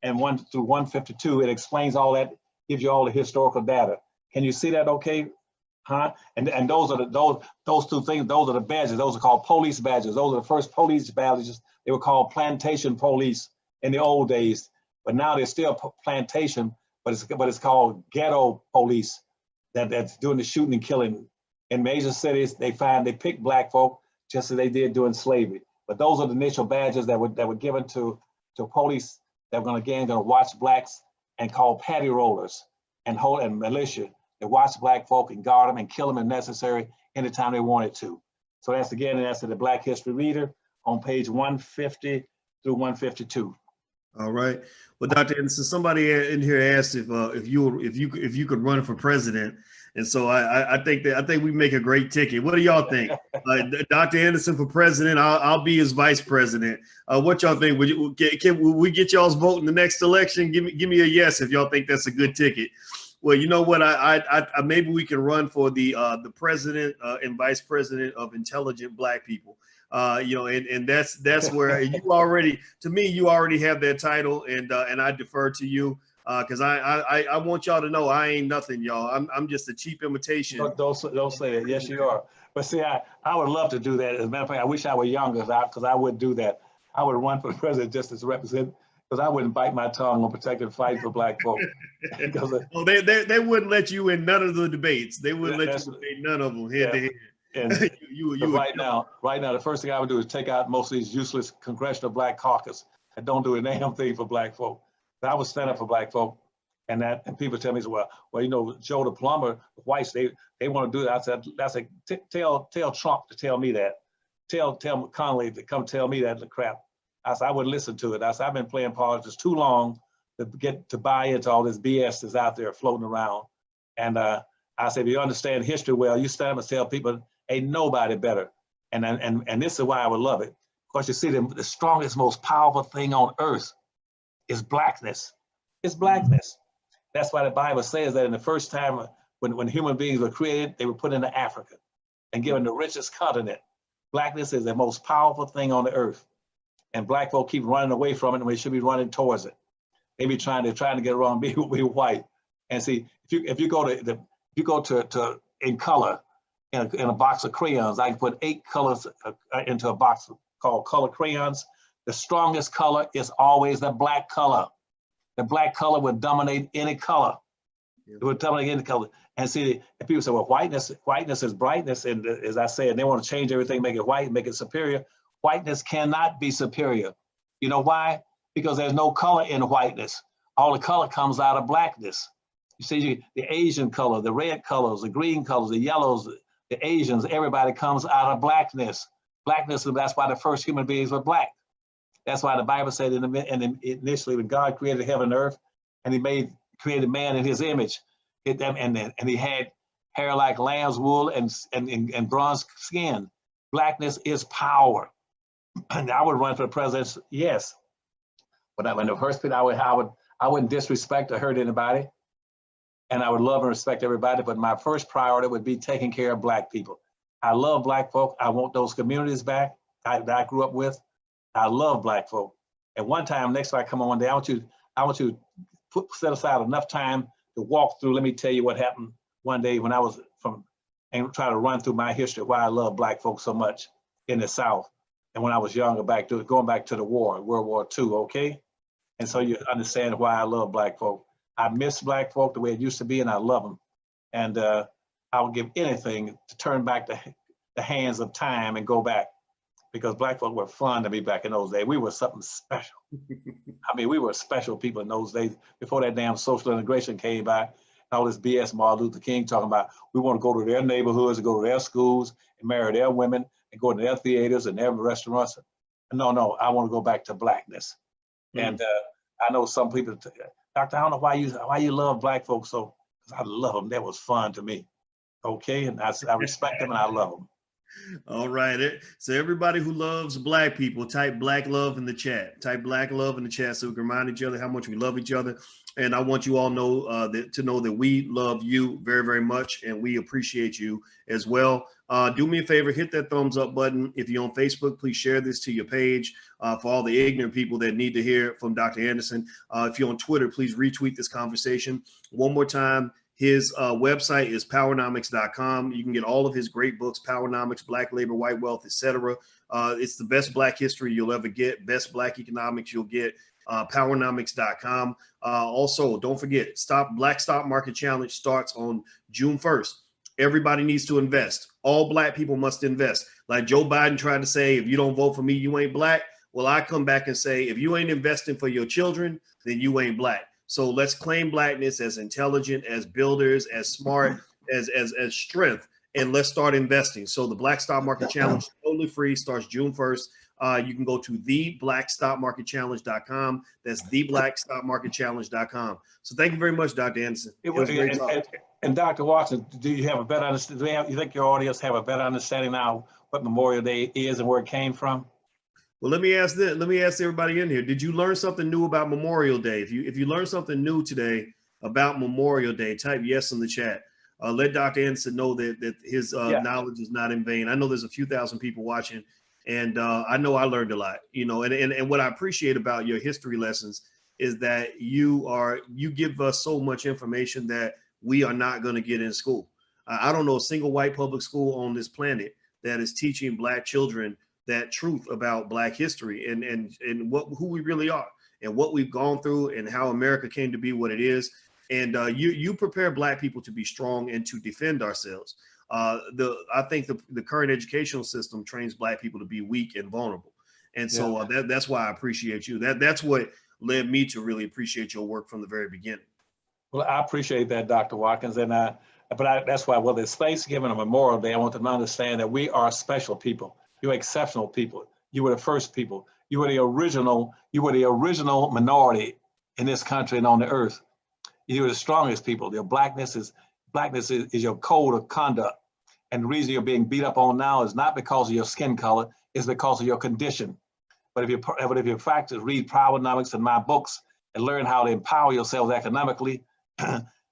[SPEAKER 3] and 1 through 152. It explains all that, gives you all the historical data. Can you see that okay? Huh? And those are those 2 things, those are the badges. Those are called police badges. Those are the first police badges. They were called plantation police in the old days, but now they're still plantation, but it's called ghetto police that's doing the shooting and killing. In major cities, they pick black folk just as they did during slavery. But those are the initial badges that were given to police that were going to watch blacks and call patty rollers and militia. They watch black folk and guard them and kill them if necessary anytime they wanted to. So that's in the Black History Reader on page 150 through 152.
[SPEAKER 2] All right. Well, Dr. Anderson, somebody in here asked if you could run for president, and so I think we make a great ticket. What do y'all think? Dr. Anderson for president. I'll be his vice president. What y'all think? Will we get y'all's vote in the next election? Give me a yes if y'all think that's a good ticket. Well, you know what? I maybe we can run for the president and vice president of intelligent black people. And that's where you already have that title, and I defer to you because I want y'all to know I ain't nothing, y'all. I'm just a cheap imitation.
[SPEAKER 3] Don't say that. Yes, you are. But see, I would love to do that. As a matter of fact, I wish I were younger because I would do that. I would run for president just as represent. Because I wouldn't bite my tongue on protecting fight for black folk.
[SPEAKER 2] Well, they wouldn't let you in none of the debates. They wouldn't let you in none of them head to head.
[SPEAKER 3] And right now, the first thing I would do is take out most of these useless congressional black caucus that don't do a damn thing for black folk. But I would stand up for black folk, and people tell me, well, Joe the plumber, the whites, they want to do that. I said, tell Trump to tell me that. Tell Connolly to come tell me that crap. I said, I wouldn't listen to it. I said, I've been playing politics too long to buy into all this BS that's out there floating around. And I said, if you understand history well, you stand up and tell people ain't nobody better. And this is why I would love it. Because you see, the strongest, most powerful thing on earth is blackness. It's blackness. That's why the Bible says that in the first time when human beings were created, they were put into Africa and given the richest continent. Blackness is the most powerful thing on the earth. And black folk keep running away from it, and we should be running towards it. They be trying to get it wrong, be white. And see, if you go to in color in a box of crayons, I can put 8 colors into a box called color crayons. The strongest color is always the black color. The black color would dominate any color. It would dominate any color. And see, if people say, well, whiteness is brightness, and as I said, they want to change everything, make it white, make it superior. Whiteness cannot be superior. You know why? Because there's no color in whiteness. All the color comes out of blackness. You see, the Asian color, the red colors, the green colors, the yellows, the Asians, everybody comes out of blackness. Blackness, that's why the first human beings were black. That's why the Bible said initially when God created heaven and earth, and he created man in his image, and he had hair like lamb's wool and bronze skin. Blackness is power. And I would run for the president, yes. But when the first thing I wouldn't disrespect or hurt anybody, and I would love and respect everybody. But my first priority would be taking care of black people. I love black folk. I want those communities back that I grew up with. I love black folk. And one time, next time I come on one day, I want you to set aside enough time to walk through. Let me tell you what happened one day when I was and try to run through my history, why I love black folks so much in the South. And when I was younger, going back to the war, World War II, okay? And so you understand why I love black folk. I miss black folk the way it used to be, and I love them. And I would give anything to turn back the hands of time and go back, because black folk were fun to me back in those days. We were something special. I mean, we were special people in those days before that damn social integration came by. And all this BS Martin Luther King talking about, we want to go to their neighborhoods and go to their schools and marry their women and go to their theaters and their restaurants. No, I want to go back to blackness. And I know some people, Doctor, I don't know why you love black folks so. I love them. That was fun to me. Okay, and I respect them and I love them.
[SPEAKER 2] All right. So everybody who loves black people, type black love in the chat. Type black love in the chat so we can remind each other how much we love each other. And I want you all to know that we love you very, very much, and we appreciate you as well. Do me a favor, hit that thumbs up button. If you're on Facebook, please share this to your page for all the ignorant people that need to hear from Dr. Anderson. If you're on Twitter, please retweet this conversation. One more time, his website is powernomics.com. You can get all of his great books, Powernomics, Black Labor, White Wealth, etc. It's the best black history you'll ever get, best black economics you'll get. Powernomics.com. Also, don't forget, Black Stock Market Challenge starts on June 1st. Everybody needs to invest. All black people must invest. Like Joe Biden tried to say, if you don't vote for me, you ain't black. Well, I come back and say, if you ain't investing for your children, then you ain't black. So let's claim blackness as intelligent, as builders, as smart, as strength, and let's start investing. So the Black Stock Market Challenge is totally free, starts June 1st. You can go to theblackstockmarketchallenge.com. That's theblackstockmarketchallenge.com. So thank you very much, Dr. Anderson. It was great talk.
[SPEAKER 3] And Dr. Watson, do you have a better understanding? You think your audience have a better understanding now what Memorial Day is and where it came from?
[SPEAKER 2] Well, let me ask everybody in here. Did you learn something new about Memorial Day? If you learned something new today about Memorial Day, type yes in the chat. Let Dr. Anderson know that his knowledge is not in vain. I know there's a few thousand people watching, and I know I learned a lot. And what I appreciate about your history lessons is that you give us so much information that we are not going to get in school. I don't know a single white public school on this planet that is teaching black children that truth about black history and who we really are and what we've gone through and how America came to be what it is. And you prepare black people to be strong and to defend ourselves. I think the current educational system trains black people to be weak and vulnerable. And so that's why I appreciate you. That's what led me to really appreciate your work from the very beginning.
[SPEAKER 3] Well, I appreciate that, Dr. Watkins. And that's why, whether it's Thanksgiving or Memorial Day, I want them to understand that we are special people. You're exceptional people. You were the first people. You were the original minority in this country and on the earth. You were the strongest people. Your blackness is your code of conduct. And the reason you're being beat up on now is not because of your skin color, it's because of your condition. But if you practice, read Powernomics and my books and learn how to empower yourself economically,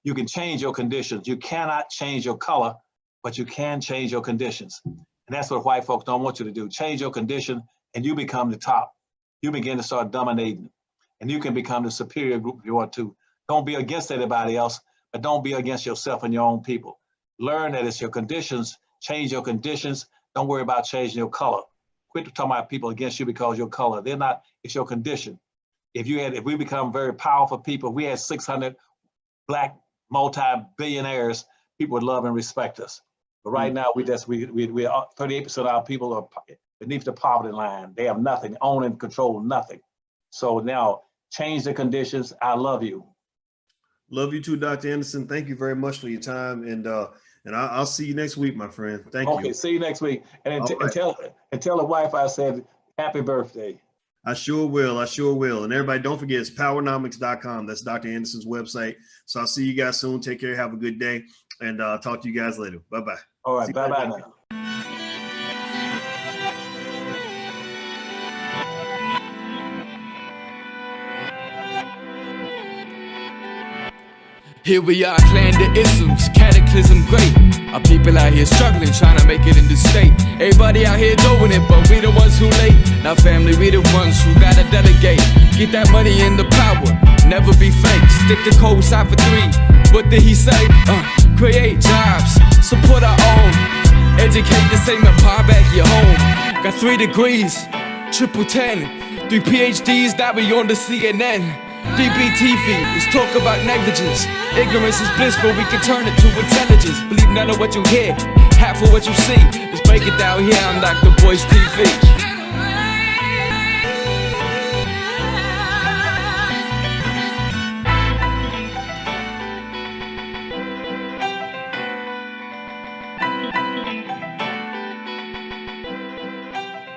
[SPEAKER 3] you can change your conditions. You cannot change your color, but you can change your conditions. And that's what white folks don't want you to do. Change your condition and you become the top. You begin to start dominating and you can become the superior group if you want to. Don't be against anybody else, but don't be against yourself and your own people. Learn that it's your conditions, change your conditions. Don't worry about changing your color. Quit talking about people against you because your color. They're not, it's your condition. If we become very powerful people, we had 600 black multi-billionaires, people would love and respect us. But right now, we 38% of our people are beneath the poverty line. They have nothing, own and control nothing. So now, change the conditions. I love you.
[SPEAKER 2] Love you too, Dr. Anderson. Thank you very much for your time. And I'll see you next week, my friend. Thank you.
[SPEAKER 3] Okay, see you next week. And tell the wife I said, happy birthday.
[SPEAKER 2] I sure will. And everybody, don't forget, it's powernomics.com. That's Dr. Anderson's website. So I'll see you guys soon. Take care. Have a good day. And I'll talk to you guys later. Bye-bye.
[SPEAKER 3] All right. Bye-bye now.
[SPEAKER 1] Here we are, clan the isms, cataclysm great. Our people out here struggling, trying to make it in this state. Everybody out here doing it, but we the ones who late. Now family, we the ones who gotta delegate. Get that money in the power, never be fake. Stick to code, side for 3. What did he say? Create jobs, support our own. Educate the same empire back your home. Got 3 degrees, triple 10, 3 PhDs, that we on the CNN. BBTV, let's talk about negligence. Ignorance is bliss, but we can turn it to intelligence. Believe none of what you hear, half of what you see. Let's break it down here on Dr. Boy's TV.